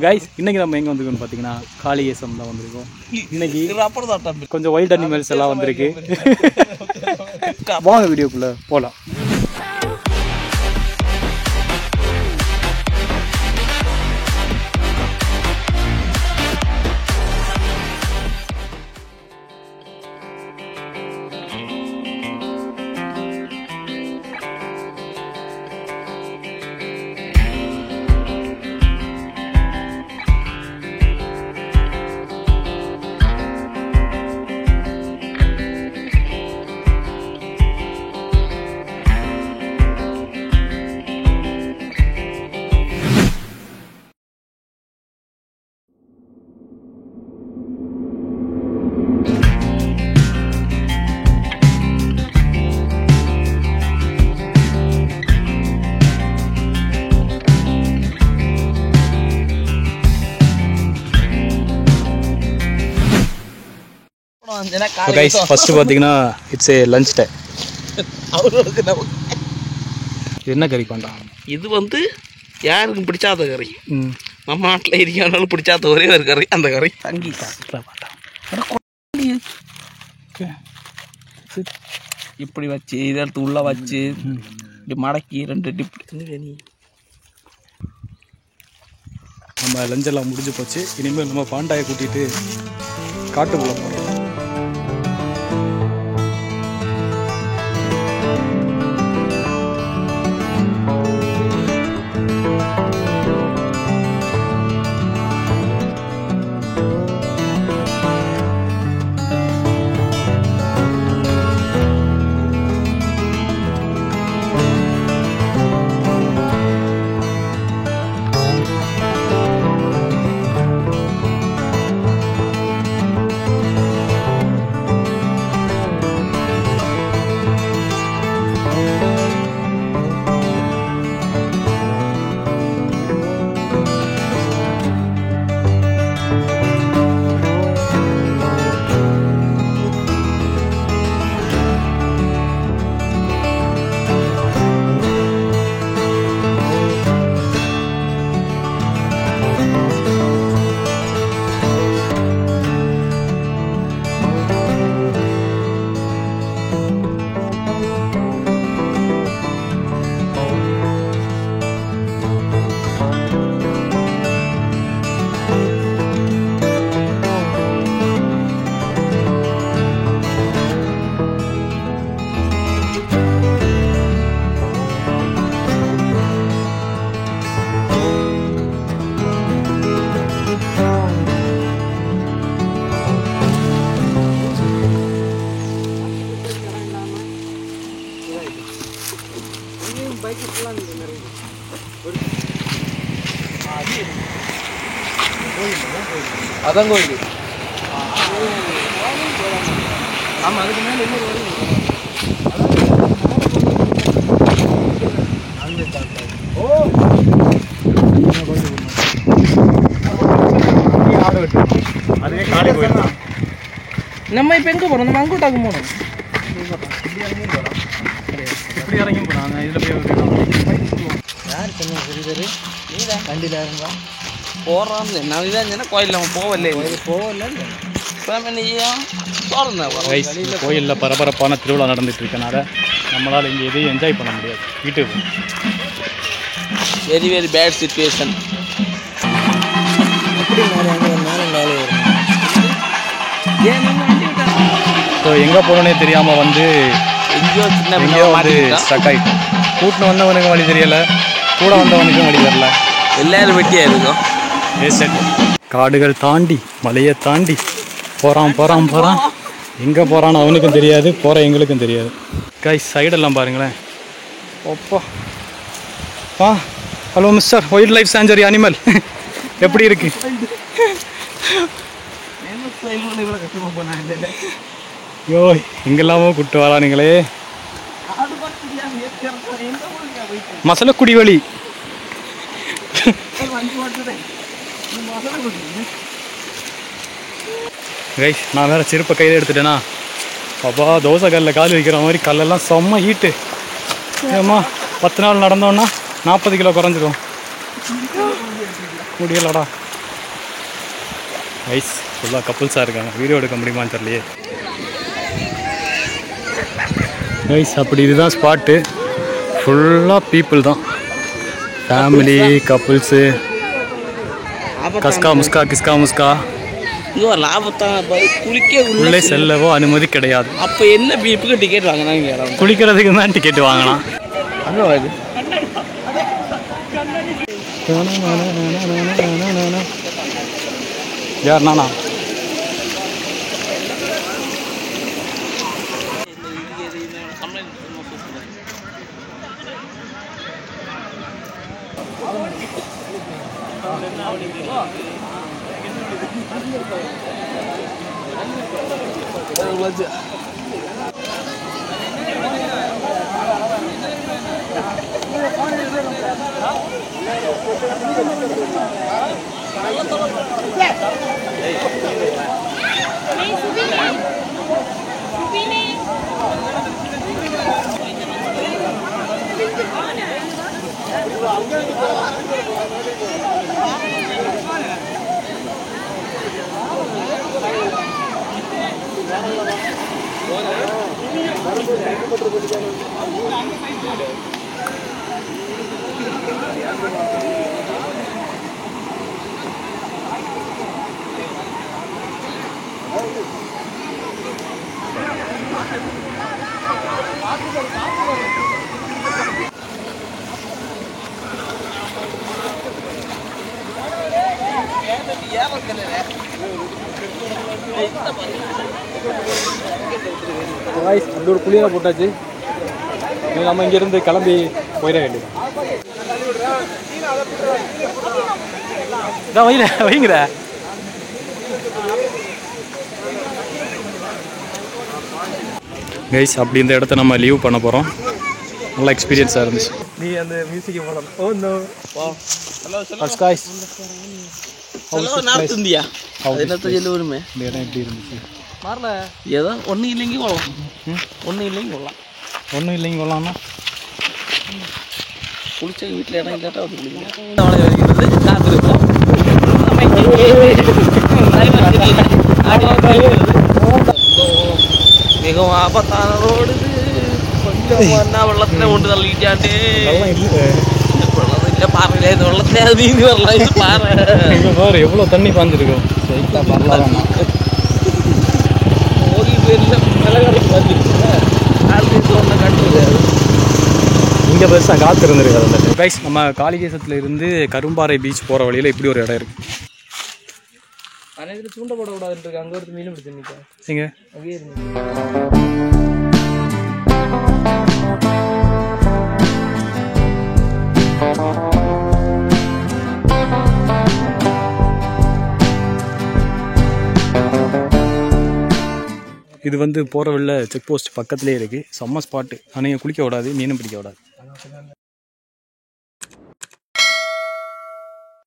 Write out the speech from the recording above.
Guys இன்னைக்கு நம்ம எங்கே வந்துருக்கோம்னு பார்த்தீங்கன்னா காளியேசம் தான் வந்திருக்கோம். இன்னைக்கு கொஞ்சம் வைல்ட் அனிமல்ஸ் எல்லாம் வந்திருக்கு. வாங்க வீடியோக்குள்ளே போகலாம். கைஸ் ஃபர்ஸ்ட் பார்த்தீங்கன்னா இட்ஸ் ஏ லஞ்ச் டைம். என்ன கறி பண்ணுறான்? இது வந்து யாருக்கும் பிடிச்சாத கறி. நம்ம நாட்டில் இருக்கானாலும் பிடிச்சாத ஒரே ஒரு கறி, அந்த கறி தங்கி இப்படி வச்சு இதை எடுத்து உள்ள வச்சு இப்படி மடக்கி ரெண்டு டிப் நம்ம லஞ்செல்லாம் முடிஞ்சு போச்சு. இனிமேல் நம்ம பாண்டாயை கூட்டிகிட்டு காட்டுக்குள்ளே போகிறோம். அதான் கோயில். ஆமாம், அதுக்கு மேலே என்ன அதுவே காளி கோயில் தான். நம்ம இப்போ எங்கே போகிறோம்? நம்ம அங்கோட்டாக்கு போகணும். இப்படி இறங்கி போகிறாங்க. இதில் போய் யார் சொன்ன சரி நீதான் வண்டியில் இருந்தா போகிறான்னு நான் இதான் சொன்னால் கோயில் நம்ம போகல கோயிலில் பரபரப்பான திருவிழா நடந்துட்டு இருக்கனால நம்மளால் இங்கே எதையும் என்ஜாய் பண்ண முடியாது. வீட்டுக்கு very very bad situation. So எங்கே போகணுன்னே தெரியாமல் வந்து எங்கேயோ வந்து ஸ்டக் ஆகிட்டோம். கூட்டின்னு வந்தவனுக்கும் வழி தெரியலை, கூட வந்தவனுக்கும் வழி தெரியல. எல்லாரும் வெட்டியாக இருக்கும். காடுகள் தாண்டி மலையை தாண்டி போகிறான். எங்கே போகிறான்னு அவனுக்கும் தெரியாது, போகிற எங்களுக்கும் தெரியாது. கைஸ் சைடெல்லாம் பாருங்களேன். ஓப்பா hello mister wildlife sanctuary animal எப்படி இருக்கு? யோ எங்கெல்லாமோ கூப்பிட்டு வரானுங்களே. மசலக்குடி வழி. கைஸ் நான் வேறு செருப்பை கையில் எடுத்துட்டேன்னா அப்பா தோசை கல்லில் கால் வைக்கிற மாதிரி கல்லெல்லாம் செம்ம ஹீட்டு. ஏம்மா 10 நாள் நடந்தோன்னா 40 கிலோ குறைஞ்சிடும். முடியலடா. ஐஸ் ஃபுல்லாக கப்புள்ஸாக இருக்காங்க. வீடியோ எடுக்க முடியுமான்னு தெரியலையே. ஐஸ் அப்படி இதுதான் ஸ்பாட்டு. ஃபுல்லாக பீப்புள் தான். ஃபேமிலி கப்புள்ஸு கஸ்கா முஸ்கா கிஸ்கா முஸ்கா. இது லாபத்தான். குளிக்க உள்ளே செல்லவோ அனுமதி கிடையாது. அப்போ என்ன பீப்புக்கு டிக்கெட் வாங்கினாங்க? குளிக்கிறதுக்கு தான் டிக்கெட் வாங்கலாம். அங்கே வருது. யார் நானா? அப்படி ஒரு குளியலை போட்டாச்சு. நம்ம இங்கேருந்து கிளம்பி போயிட வேண்டியது. வைங்கிற கைஸ் அப்படி இந்த இடத்த நம்ம லீவ் பண்ண போகிறோம். நல்ல எக்ஸ்பீரியன்ஸாக இருந்துச்சு. நீ அந்த மியூசிக் போகலாம். ஓ நோ கைஸ் இந்தியா என்னத்தை சொல்லுவோமே. இந்த இடம் எப்படி இருந்துச்சு? மாறல ஏதோ ஒன்றும் இல்லைங்க கொள்ளலாம். ஒன்றும் இல்லைங்க கொள்ளலாம். ஒன்றும் இல்லைங்க கொள்ளலாம்னா குளிச்ச வீட்டில் இடம் இல்லாட்டா வந்து குளிங்க. அவளை வைக்கிறது காத்திருப்போம். மிகவும் ஆபத்தான ரோடு. கொஞ்சம் என்ன வெள்ளத்தில் கொண்டு தள்ளிட்டாண்டு. இல்லை பாருங்க இந்த வெள்ளத்துல நீந்தி வரலாம். இது பாரு பாரு எவ்வளோ தண்ணி பாஞ்சிருக்கும். இங்கே பெருசாக காற்று இருந்திருக்காது. கைஸ் நம்ம காளிகேசத்தில் இருந்து கரும்பாறை பீச் போகிற வழியில் இப்படி ஒரு இடம் இருக்குது. அனைத்து சூண்ட போடக்கூடாதுன்னு இருக்கு. அங்கே ஒரு மீன் பிடிச்சி நிற்கும். எங்கே அங்கேயே இருந்து இது வந்து போகிற வழியில் செக் போஸ்ட் பக்கத்துலேயே இருக்குது. செம்ம ஸ்பாட்டு. ஆனால் குளிக்க விடாது, மீனும் பிடிக்க விடாது.